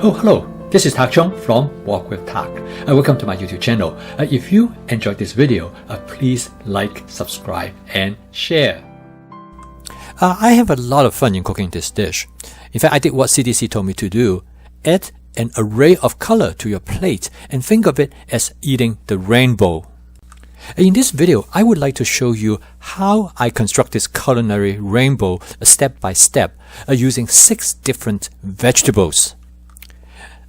Oh, hello. This is Tak Chong from Walk with Tak. Welcome to my YouTube channel. If you enjoyed this video, please like, subscribe, and share. I have a lot of fun in cooking this dish. In fact, I did what CDC told me to do. Add an array of color to your plate and think of it as eating the rainbow. In this video, I would like to show you how I construct this culinary rainbow step by step using 6 different vegetables.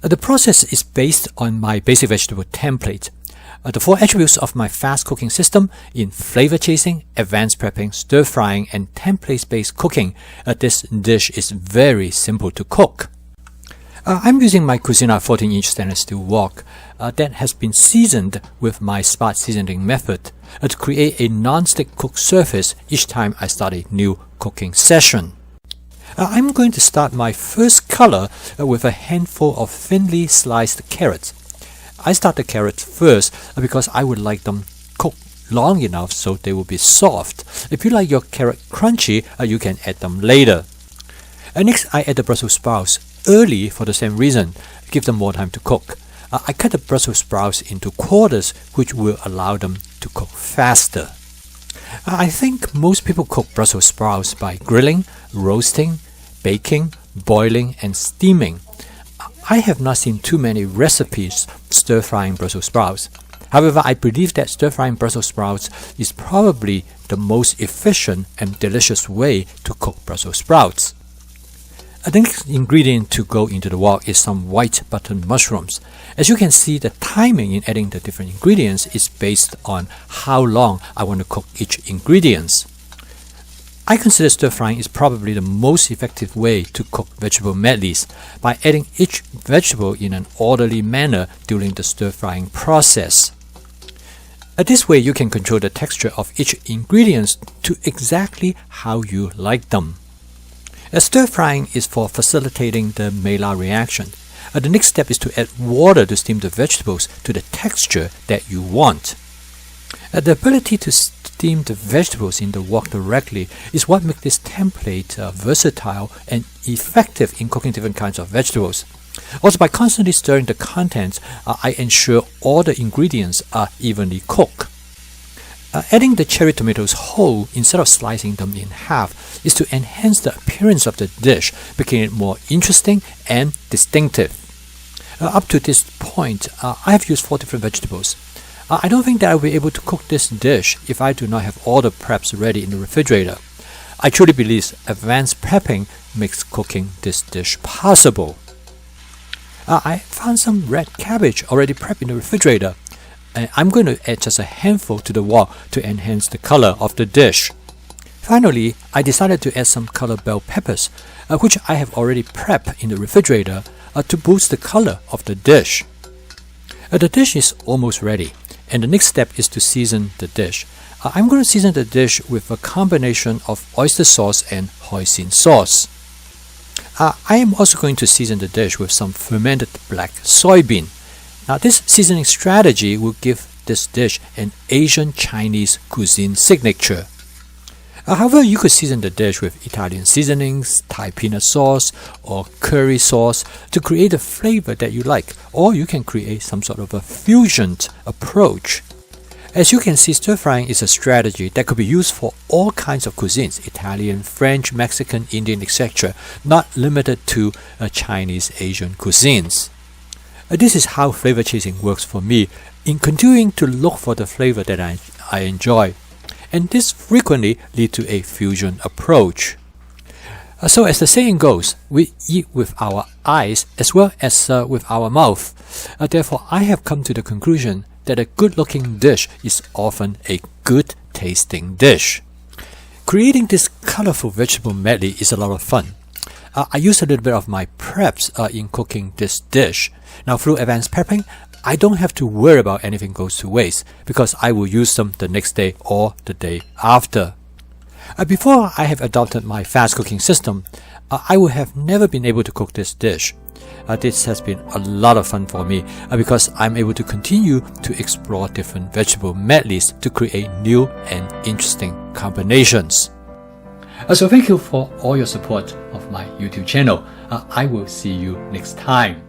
The process is based on my basic vegetable template. The 4 attributes of my fast cooking system in flavor chasing, advanced prepping, stir frying, and template-based cooking. This dish is very simple to cook. I'm using my Cuisina 14-inch stainless steel wok that has been seasoned with my spot seasoning method to create a non-stick cook surface each time I start a new cooking session. I'm going to start my first color with a handful of thinly sliced carrots. I start the carrots first because I would like them cooked long enough so they will be soft. If you like your carrot crunchy, you can add them later. Next, I add the Brussels sprouts early for the same reason. Give them more time to cook. I cut the Brussels sprouts into quarters, which will allow them to cook faster. I think most people cook Brussels sprouts by grilling, roasting, baking, boiling, and steaming. I have not seen too many recipes stir-frying Brussels sprouts. However, I believe that stir-frying Brussels sprouts is probably the most efficient and delicious way to cook Brussels sprouts. The next ingredient to go into the wok is some white button mushrooms. As you can see, the timing in adding the different ingredients is based on how long I want to cook each ingredient. I consider stir-frying is probably the most effective way to cook vegetable medleys by adding each vegetable in an orderly manner during the stir-frying process. This way you can control the texture of each ingredient to exactly how you like them. Stir-frying is for facilitating the Maillard reaction. The next step is to add water to steam the vegetables to the texture that you want. The ability to steam the vegetables in the wok directly is what makes this template versatile and effective in cooking different kinds of vegetables. Also, by constantly stirring the contents, I ensure all the ingredients are evenly cooked. Adding the cherry tomatoes whole instead of slicing them in half is to enhance the appearance of the dish, making it more interesting and distinctive. Up to this point, I have used 4 different vegetables. I don't think that I will be able to cook this dish if I do not have all the preps ready in the refrigerator. I truly believe advanced prepping makes cooking this dish possible. I found some red cabbage already prepped in the refrigerator. I'm going to add just a handful to the wok to enhance the color of the dish. Finally, I decided to add some colored bell peppers, which I have already prepped in the refrigerator to boost the color of the dish. The dish is almost ready, and the next step is to season the dish. I'm going to season the dish with a combination of oyster sauce and hoisin sauce. I am also going to season the dish with some fermented black soybean. Now, this seasoning strategy will give this dish an Asian Chinese cuisine signature. However, you could season the dish with Italian seasonings, Thai peanut sauce, or curry sauce to create the flavor that you like, or you can create some sort of a fusion approach. As you can see, stir-frying is a strategy that could be used for all kinds of cuisines: Italian, French, Mexican, Indian, etc., not limited to Chinese Asian cuisines. This is how flavor chasing works for me in continuing to look for the flavor that I enjoy, and this frequently leads to a fusion approach. So as the saying goes, we eat with our eyes as well as with our mouth. Therefore, I have come to the conclusion that a good-looking dish is often a good-tasting dish. Creating this colorful vegetable medley is a lot of fun. I use a little bit of my preps in cooking this dish. Now, through advanced prepping, I don't have to worry about anything goes to waste because I will use them the next day or the day after. Before I have adopted my fast cooking system, I would have never been able to cook this dish. This has been a lot of fun for me because I'm able to continue to explore different vegetable medleys to create new and interesting combinations. So thank you for all your support of my YouTube channel. I will see you next time.